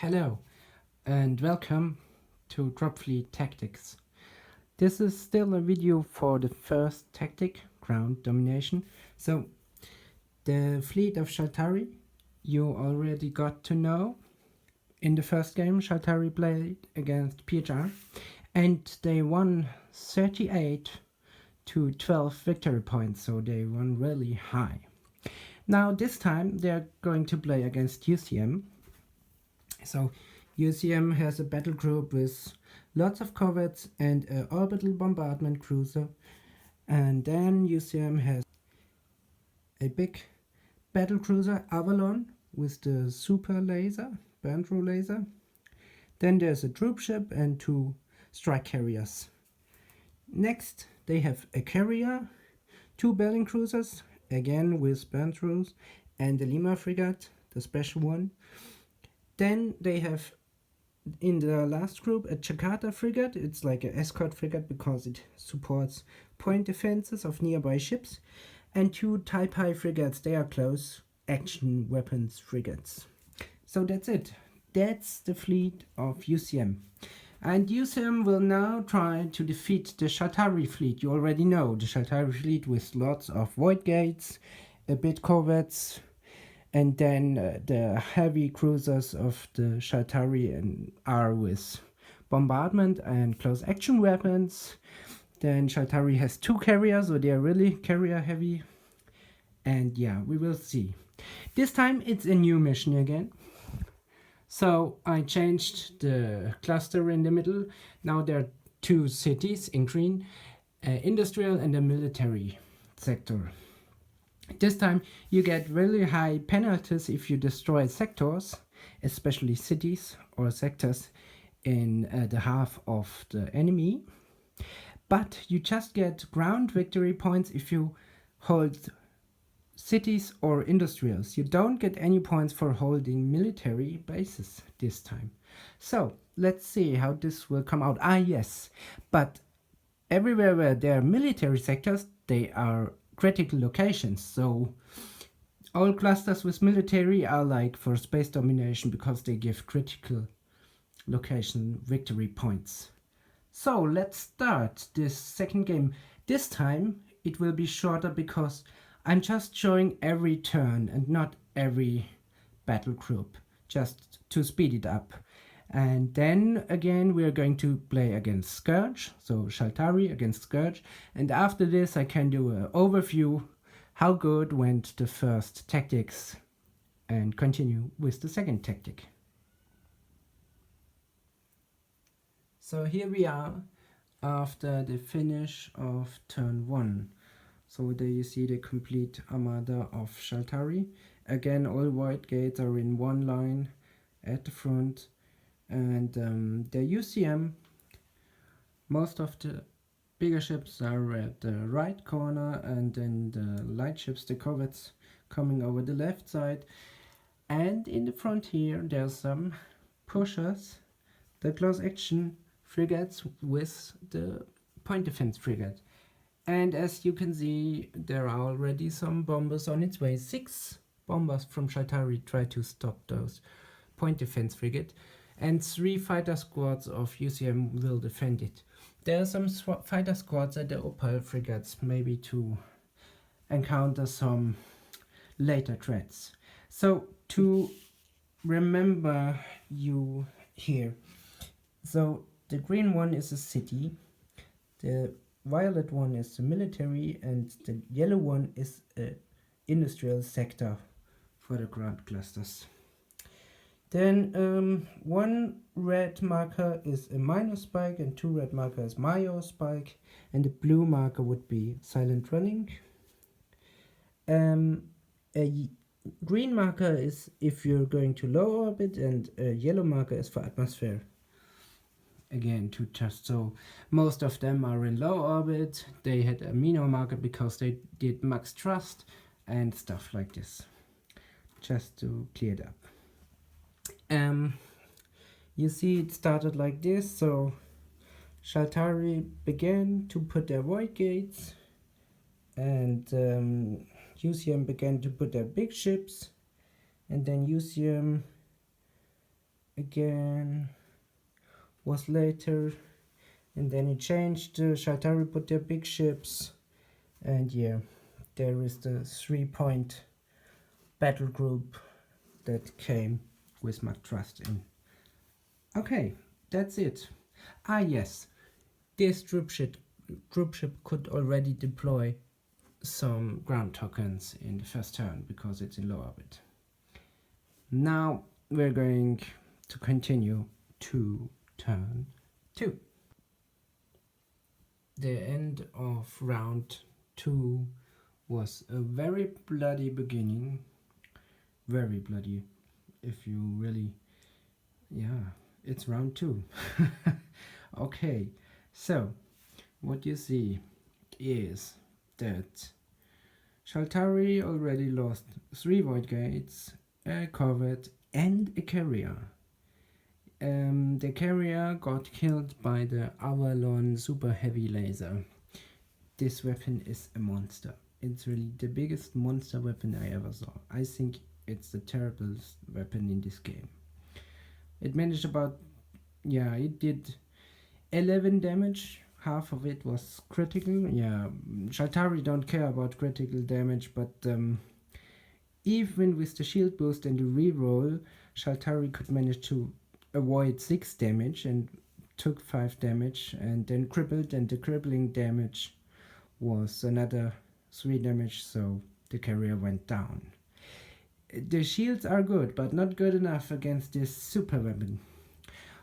Hello and welcome to Dropfleet Tactics. This is still a video for the first tactic, Ground Domination. So the fleet of Shaltari you already got to know. In the first game Shaltari played against PHR and they won 38 to 12 victory points, so they won really high. Now this time they're going to play against UCM. So UCM has a battle group with lots of corvettes and an orbital bombardment cruiser, and then UCM has a big battle cruiser Avalon with the super laser, Bandro laser. Then there's a troop ship and 2 strike carriers. Next they have a carrier, 2 battling cruisers, again with Bandros, and the Lima frigate, the special one. Then they have in the last group a Jakarta frigate. It's like an escort frigate because it supports point defenses of nearby ships, and 2 Taipei frigates. They are close action weapons frigates. So that's it. That's the fleet of UCM. And UCM will now try to defeat the Shaltari fleet. You already know the Shaltari fleet with lots of void gates, a bit corvettes, and then the heavy cruisers of the Shaltari are with bombardment and close action weapons. Then Shaltari has 2 carriers, so they are really carrier heavy. And yeah, we will see. This time it's a new mission again. So I changed the cluster in the middle. Now there are 2 cities in green, industrial and a military sector. This time you get really high penalties if you destroy sectors, especially cities or sectors in the half of the enemy. But you just get ground victory points if you hold cities or industrials. You don't get any points for holding military bases this time. So let's see how this will come out. Yes, but everywhere where there are military sectors, they are critical locations. So all clusters with military are like for space domination because they give critical location victory points. So let's start this second game. This time it will be shorter because I'm just showing every turn and not every battle group, just to speed it up. And then again we are going to play against Scourge, so Shaltari against Scourge, and after this I can do an overview how good went the first tactics and continue with the second tactic. So here we are after the finish of turn 1. So there you see the complete armada of Shaltari. Again, all void gates are in one line at the front. And the UCM, most of the bigger ships are at the right corner, and then the light ships, the corvettes, coming over the left side. And in the front here there's some pushers, the close action frigates with the point defense frigate. And as you can see, there are already some bombers on its way. 6 bombers from Shaltari try to stop those point defense frigate, and 3 fighter squads of UCM will defend it. There are some fighter squads at the Opal frigates, maybe to encounter some later threats. So to remember you here, so the green one is a city, the violet one is the military, and the yellow one is an industrial sector for the ground clusters. Then 1 red marker is a minor spike and 2 red marker is major spike, and the blue marker would be silent running. A green marker is if you're going to low orbit, and a yellow marker is for atmosphere. Again, to just so most of them are in low orbit. They had a minor marker because they did max thrust and stuff like this, just to clear it up. You see it started like this. So Shaltari began to put their void gates, and UCM began to put their big ships, and then UCM again was later, and then it changed. Shaltari put their big ships, and yeah, there is the 3-point battle group that came with my trust in. Okay, that's it. Ah yes, this dropship could already deploy some ground tokens in the first turn because it's in low orbit. Now we're going to continue to turn 2. The end of round 2 was a very bloody beginning. Very bloody. If you really, yeah, it's round 2. Okay, so what you see is that Shaltari already lost 3 void gates, a corvette and a carrier. The carrier got killed by the Avalon super heavy laser. This weapon is a monster. It's really the biggest monster weapon I ever saw. I think it's the terriblest weapon in this game. It managed about, yeah, it did 11 damage. Half of it was critical. Yeah, Shaltari don't care about critical damage, but even with the shield boost and the reroll, Shaltari could manage to avoid 6 damage and took 5 damage and then crippled, and the crippling damage was another 3 damage, so the carrier went down. The shields are good, but not good enough against this super weapon.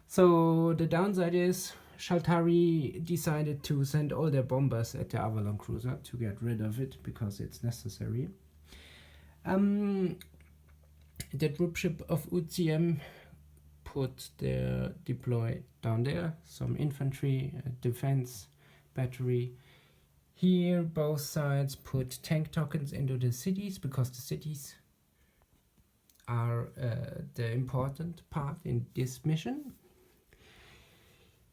So the downside is Shaltari decided to send all their bombers at the Avalon cruiser to get rid of it because it's necessary. The dropship of UCM put their deploy down there, some infantry, defense, battery. Here both sides put tank tokens into the cities because the cities are the important part in this mission.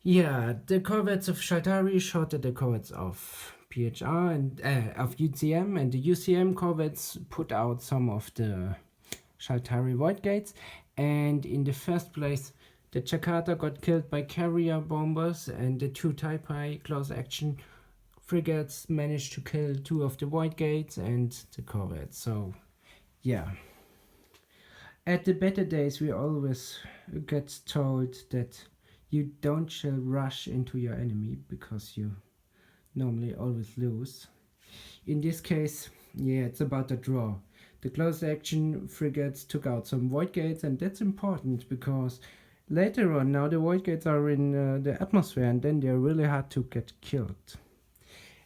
Yeah, the corvettes of Shaltari shot at the corvettes of PHR and of UCM, and the UCM corvettes put out some of the Shaltari void gates. And in the first place, the Jakarta got killed by carrier bombers, and the 2 Taipei close action frigates managed to kill 2 of the void gates and the corvettes. So yeah, at the better days we always get told that you don't rush into your enemy because you normally always lose. In this case, yeah, it's about a draw. The close action frigates took out some void gates, and that's important because later on now the void gates are in the atmosphere, and then they're really hard to get killed.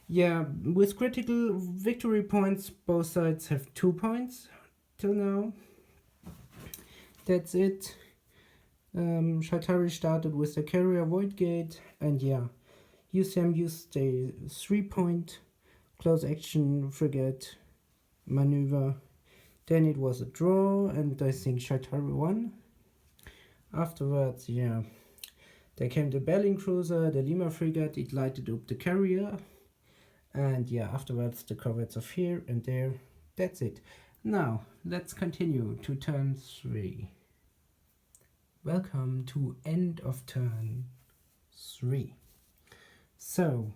Yeah, with critical victory points, both sides have 2 points till now. That's it. Shaltari started with the carrier void gate, and yeah, UCM used a 3-point close action frigate maneuver. Then it was a draw, and I think Shaltari won. Afterwards, yeah, there came the Berlin cruiser, the Lima frigate, it lighted up the carrier, and yeah, afterwards the corvettes of here and there. That's it. Now let's continue to turn 3. Welcome to end of turn 3. So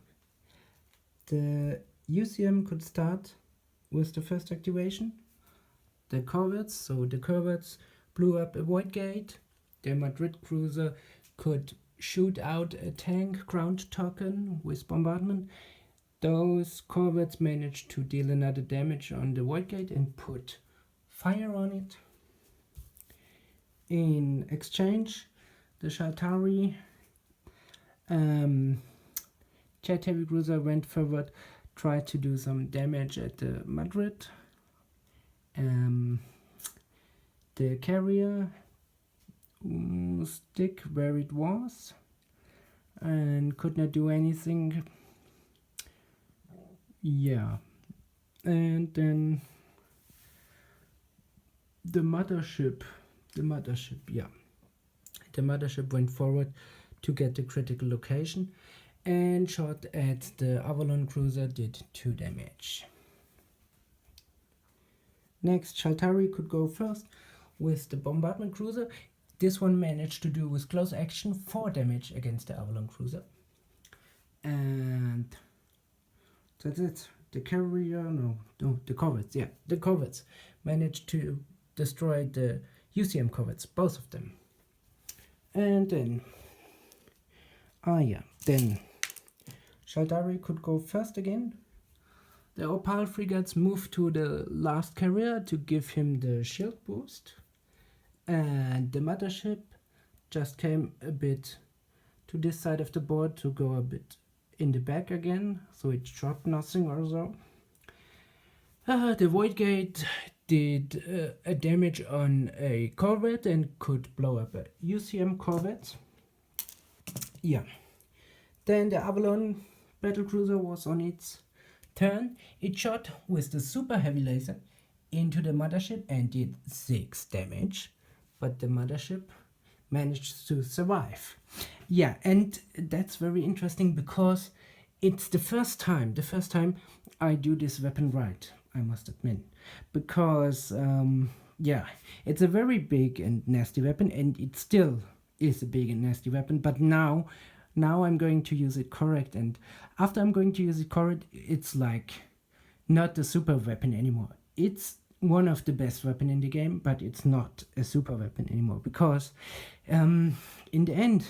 the UCM could start with the first activation. The corvettes, so the corvettes blew up a void gate. The Madrid cruiser could shoot out a tank ground token with bombardment. Those corvettes managed to deal another damage on the void gate and put fire on it. In exchange, the Shaltari jet heavy cruiser went forward, tried to do some damage at the Madrid. The carrier stick where it was and could not do anything. Yeah, and then the mothership went forward to get the critical location and shot at the Avalon cruiser, did 2 damage. Next, Shaltari could go first with the bombardment cruiser. this one managed to do with close action 4 damage against the Avalon cruiser. And that's it. The carrier, no, the corvettes, yeah, the corvettes managed to destroy the UCM corvettes, both of them. And then, then Shaltari could go first again. The Opal frigates moved to the last carrier to give him the shield boost. And the mothership just came a bit to this side of the board to go a bit in the back again, so it dropped nothing or so. The Void Gate did a damage on a corvette and could blow up a UCM corvette. Yeah. Then the Avalon battlecruiser was on its turn. It shot with the super heavy laser into the mothership and did 6 damage, but the mothership managed to survive. Yeah, and that's very interesting because it's the first time I do this weapon right, I must admit. Because, yeah, it's a very big and nasty weapon, and it still is a big and nasty weapon, but now I'm going to use it correct, and after I'm going to use it correct, it's like not a super weapon anymore. It's one of the best weapon in the game, but it's not a super weapon anymore, because in the end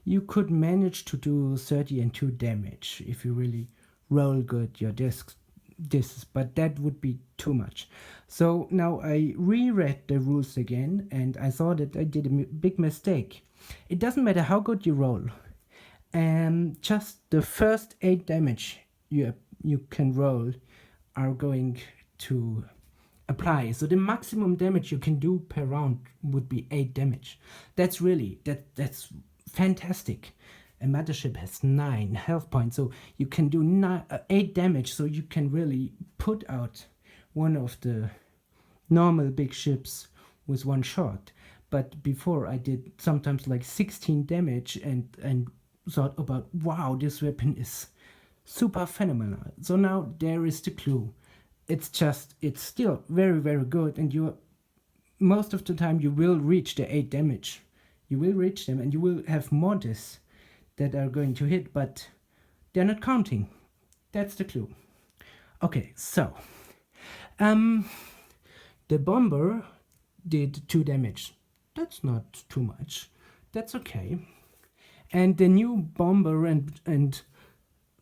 you could manage to do 30 and 2 damage if you really roll good your discs, but that would be too much. So now I reread the rules again, and I saw that I did a big mistake. It doesn't matter how good you roll, just the first 8 damage you can roll are going to apply. So the maximum damage you can do per round would be 8 damage. That's really that's fantastic. A mothership has 9 health points, so you can do 8 damage, so you can really put out one of the normal big ships with one shot. But before I did sometimes like 16 damage and thought about, wow, this weapon is super phenomenal. So now there is the clue. It's still very, very good, and most of the time you will reach the 8 damage. You will reach them, and you will have mortars that are going to hit, but they're not counting. That's the clue. Okay, so the bomber did 2 damage. That's not too much. That's okay. And the new bomber and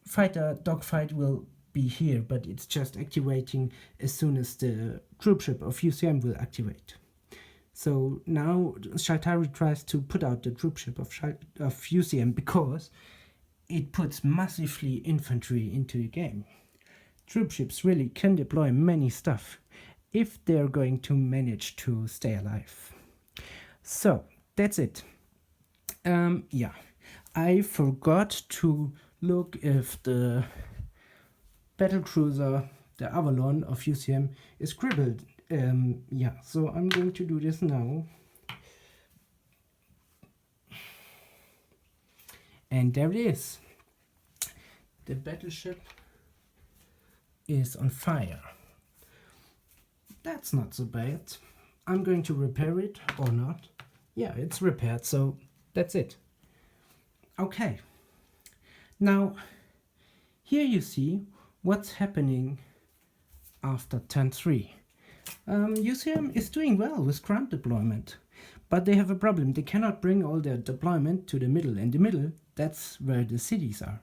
fighter dogfight will be here, but it's just activating as soon as the troopship of UCM will activate. So now Shaltari tries to put out the troopship of UCM because it puts massively infantry into the game. Troopships really can deploy many stuff if they're going to manage to stay alive. So that's it. Yeah, I forgot to look if the battlecruiser, the Avalon of UCM, is crippled. Yeah, so I'm going to do this now. And there it is. The battleship is on fire. That's not so bad. I'm going to repair it or not. Yeah, it's repaired, so that's it. Okay. Now, here you see what's happening after turn 3. UCM is doing well with ground deployment, but they have a problem. They cannot bring all their deployment to the middle, and the middle, that's where the cities are.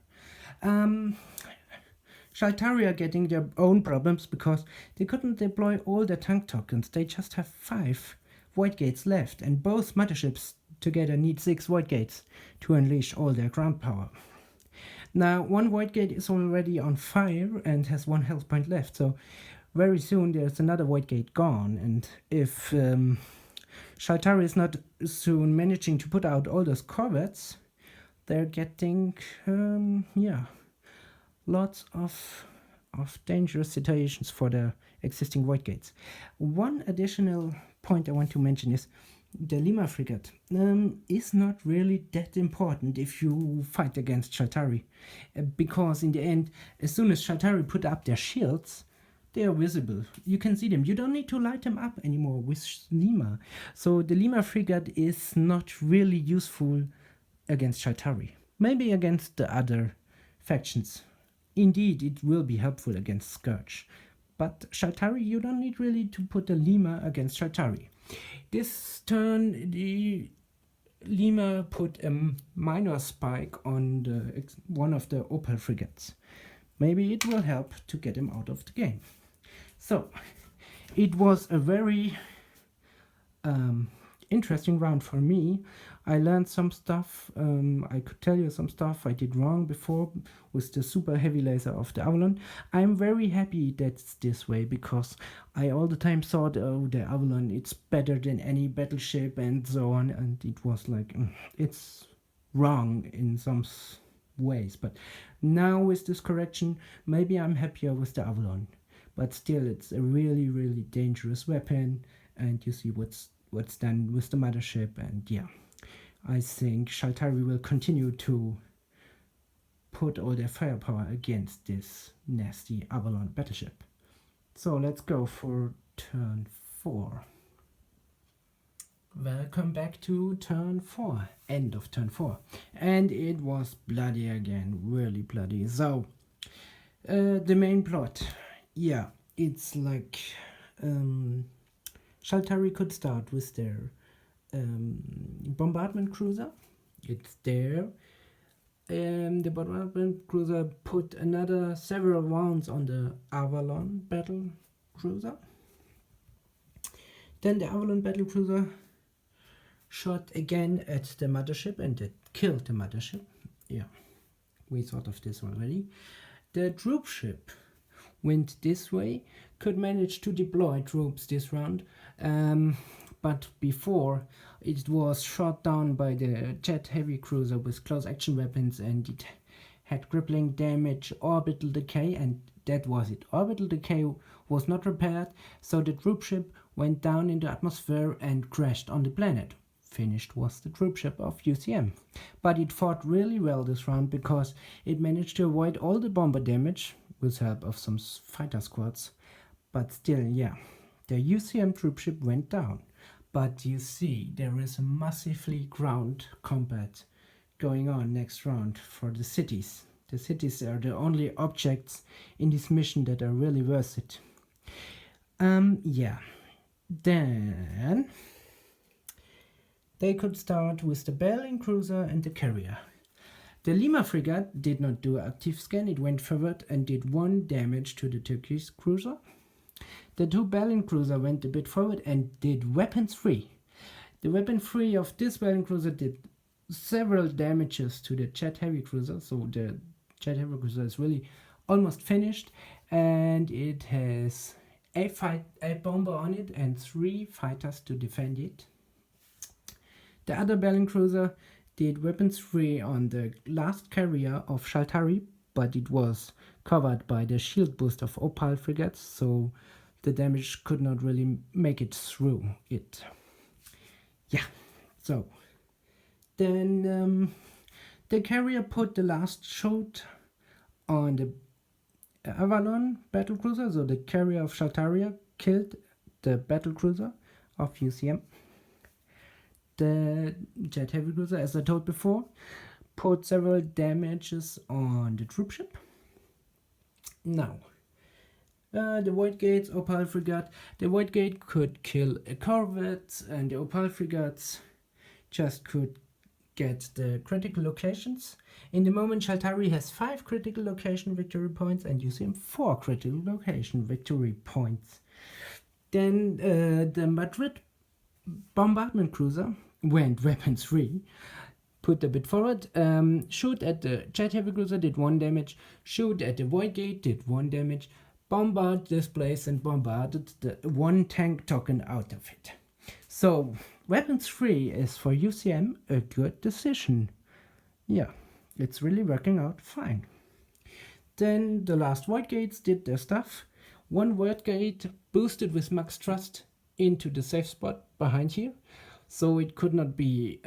Shaltari are getting their own problems because they couldn't deploy all their tank tokens. They just have 5 void gates left, and both motherships together need 6 void gates to unleash all their ground power. Now, one void gate is already on fire and has 1 health point left, so very soon there's another void gate gone, and if Shaltari is not soon managing to put out all those corvettes, they're getting, yeah, lots of dangerous situations for the existing void gates. One additional point I want to mention is the Lima frigate is not really that important if you fight against Shaltari, because in the end, as soon as Shaltari put up their shields, They are visible. You can see them. You don't need to light them up anymore with Lima. So the Lima frigate is not really useful against Shaltari. Maybe against the other factions. Indeed, it will be helpful against Scourge. But Shaltari, you don't need really to put a Lima against Shaltari. This turn, the Lima put a minor spike on one of the Opal frigates. Maybe it will help to get him out of the game. So, it was a very interesting round for me. I learned some stuff. I could tell you some stuff I did wrong before with the super heavy laser of the Avalon. I'm very happy that's this way, because I all the time thought, oh, the Avalon, it's better than any battleship and so on, and it was like, it's wrong in some ways. But now with this correction, maybe I'm happier with the Avalon. But still, it's a really, really dangerous weapon, and you see what's done with the mothership, and yeah, I think Shaltari will continue to put all their firepower against this nasty Avalon battleship. So let's go for turn 4. Welcome back to turn 4, end of turn 4, and it was bloody again, really bloody. So the main plot, yeah, it's like Shaltari could start with their bombardment cruiser. It's there. The bombardment cruiser put another several rounds on the Avalon battle cruiser. Then the Avalon battle cruiser shot again at the mothership, and it killed the mothership. Yeah, we thought of this already. The troop ship went this way, could manage to deploy troops this round, but before it was shot down by the jet heavy cruiser with close action weapons, and it had crippling damage, orbital decay, and that was it. Orbital decay was not repaired, so the troop ship went down in the atmosphere and crashed on the planet. Finished was the troop ship of UCM. But it fought really well this round, because it managed to avoid all the bomber damage with help of some fighter squads. But still, yeah, the UCM troop ship went down. But you see, there is a massively ground combat going on next round for the cities. The cities are the only objects in this mission that are really worth it. Yeah. Then they could start with the Berlin cruiser and the carrier. The Lima frigate did not do active scan. It went forward and did 1 damage to the Turkish cruiser. The 2 Berlin cruiser went a bit forward and did weapons free. The weapon free of this Berlin cruiser did several damages to the jet heavy cruiser, so the jet heavy cruiser is really almost finished, and it has a bomber on it and 3 fighters to defend it. The other Berlin cruiser did weapons free on the last carrier of Shaltari, but it was covered by the shield boost of Opal frigates, so the damage could not really make it through it. Yeah, so then the carrier put the last shot on the Avalon battlecruiser, so the carrier of Shaltari killed the battlecruiser of UCM. The jet heavy cruiser, as I told before, put several damages on the troop ship. Now, the Void Gates, Opal frigate. The Void Gate could kill a corvette, and the Opal frigates just could get the critical locations. In the moment, Shaltari has 5 critical location victory points, and UCM 4 critical location victory points. Then the Madrid bombardment cruiser went weapons free, put a bit forward, shoot at the jet heavy cruiser, did 1 damage, shoot at the Void Gate, did 1 damage, bombard this place and bombarded the 1 tank token out of it. So weapons free is for UCM a good decision. Yeah, it's really working out fine. Then the last Void Gates did their stuff. 1 Void Gate boosted with max thrust into the safe spot behind here, so it could not be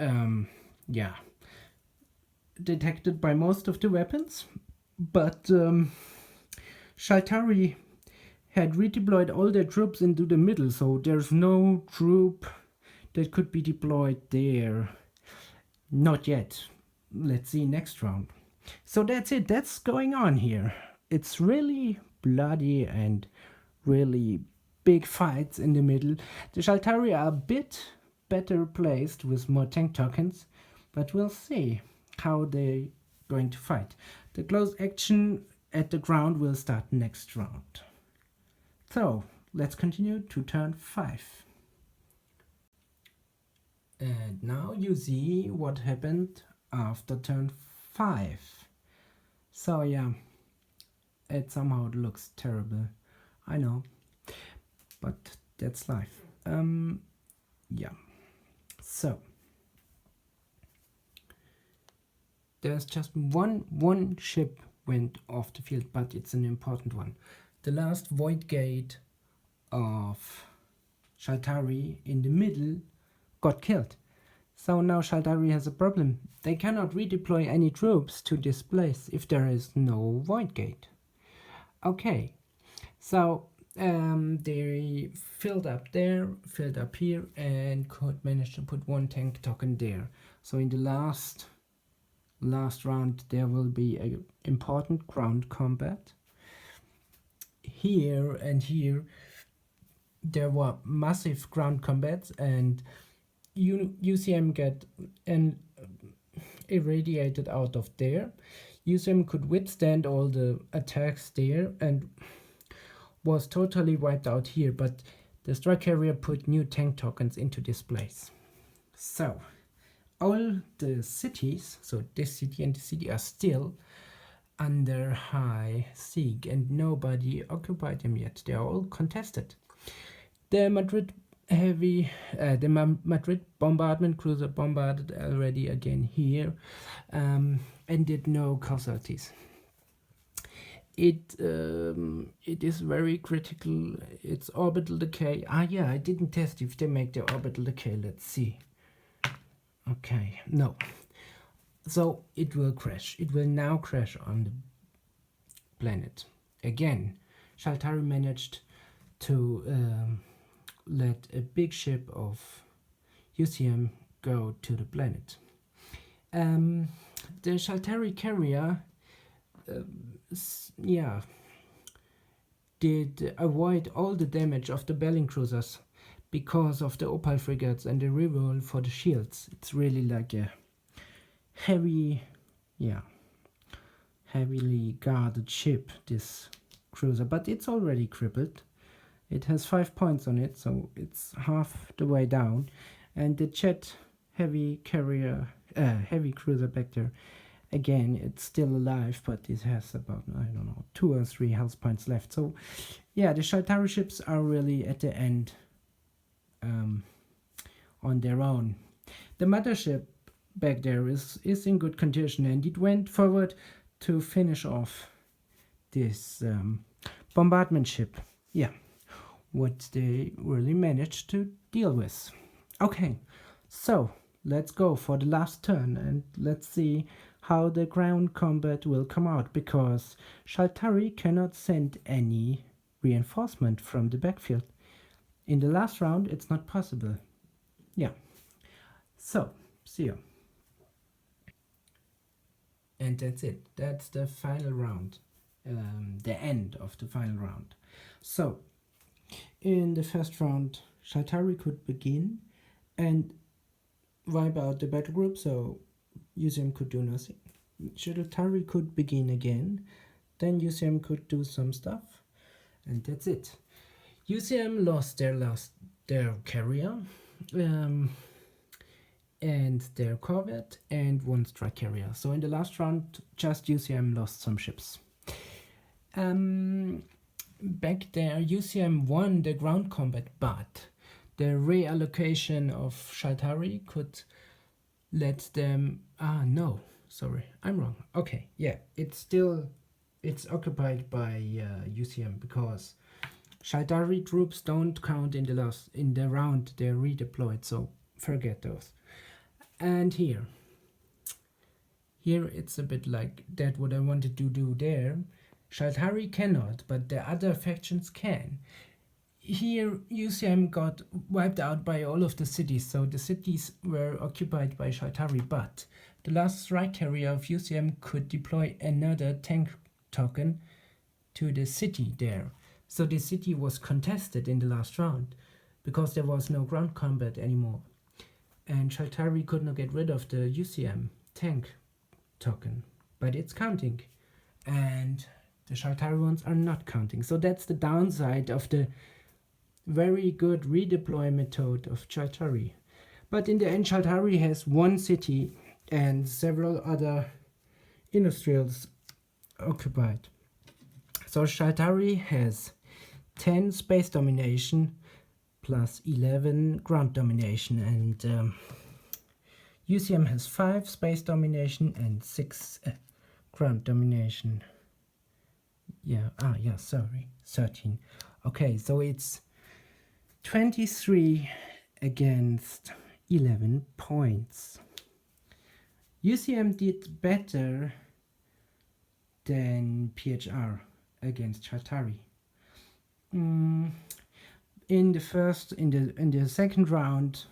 detected by most of the weapons. But Shaltari had redeployed all their troops into the middle, so there's no troop that could be deployed there. Not yet. Let's see next round. So that's it. That's going on here. It's really bloody and really big fights in the middle. The Shaltari are a bit better placed with more tank tokens, but we'll see how they're going to fight. The close action at the ground will start next round. So let's continue to turn 5. And now you see what happened after turn 5. So yeah, it somehow looks terrible, I know, but that's life. Yeah, so there's just one ship went off the field, but it's an important one. The last void gate of Shaltari in the middle got killed. So now Shaltari has a problem. They cannot redeploy any troops to this place if there is no void gate. Okay, so they filled up there, filled up here, and could manage to put one tank token there. So in the last round there will be an important ground combat. Here and here there were massive ground combats, and UCM get irradiated out of there. UCM could withstand all the attacks there and was totally wiped out here, but the strike carrier put new tank tokens into this place. So all the cities, so this city and this city, are still under high siege and nobody occupied them yet. They are all contested. The Madrid Madrid bombardment cruiser bombarded already again here, and did no casualties. It is very critical. It's orbital decay. Yeah, I didn't test if they make the orbital decay. Let's see. Okay, no. So it will crash. It will now crash on the planet. Again, Shaltari managed to let a big ship of UCM go to the planet. The Shaltari carrier did avoid all the damage of the Belling cruisers because of the Opal frigates and the reroll for the shields. It's really like a heavily guarded ship, this cruiser, but it's already crippled. It has 5 points on it, so it's half the way down. And the jet heavy cruiser back there, again, it's still alive, but it has about, I don't know, 2 or 3 health points left. So yeah, the Shaltari ships are really at the end on their own. The mothership back there is in good condition, and it went forward to finish off this bombardment ship. Yeah, what they really managed to deal with. Okay, so let's go for the last turn and let's see how the ground combat will come out, because Shaltari cannot send any reinforcement from the backfield. In the last round it's not possible. Yeah, so see you. And that's it. That's the final round, the end of the final round. So in the first round Shaltari could begin and wipe out the battle group, so UCM could do nothing. Shaltari could begin again, then UCM could do some stuff, and that's it. UCM lost their carrier and their corvette and 1 strike carrier. So in the last round just UCM lost some ships. Back there UCM won the ground combat, but the reallocation of Shaltari could let them... no, sorry, I'm wrong. Okay, yeah, it's occupied by UCM, because Shaltari troops don't count in the round they're redeployed, so forget those. And here it's a bit like that what I wanted to do there. Shaltari cannot, but the other factions can. Here, UCM got wiped out by all of the cities, so the cities were occupied by Shaltari, but the last strike carrier of UCM could deploy another tank token to the city there. So the city was contested in the last round, because there was no ground combat anymore. And Shaltari could not get rid of the UCM tank token, but it's counting. And the Shaltari ones are not counting. So that's the downside of the very good redeploy method of Shaltari. But in the end, Shaltari has one city and several other industrials occupied. So Shaltari has 10 space domination plus 11 ground domination, and UCM has 5 space domination and 6 ground domination. 13. Okay, so it's 23 against 11 points. UCM did better than PHR against Shaltari. In the second round,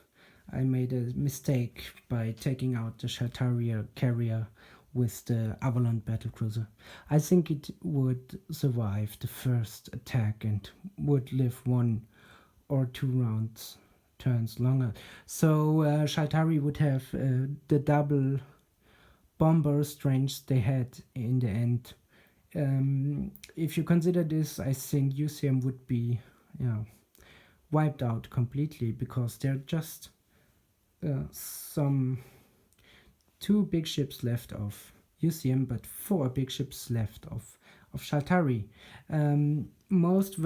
I made a mistake by taking out the Shaltari carrier with the Avalon battlecruiser. I think it would survive the first attack and would live 1 or 2 turns longer. So Shaltari would have the double bomber strength they had in the end. If you consider this, I think UCM would be wiped out completely, because there are just some 2 big ships left of UCM, but 4 big ships left of Shaltari. Most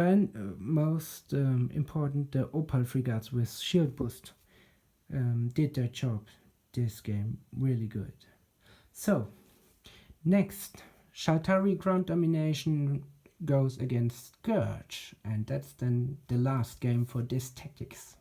important, the Opal frigates with shield boost did their job this game really good. So next, Shaltari ground domination goes against Scourge, and that's then the last game for this tactics.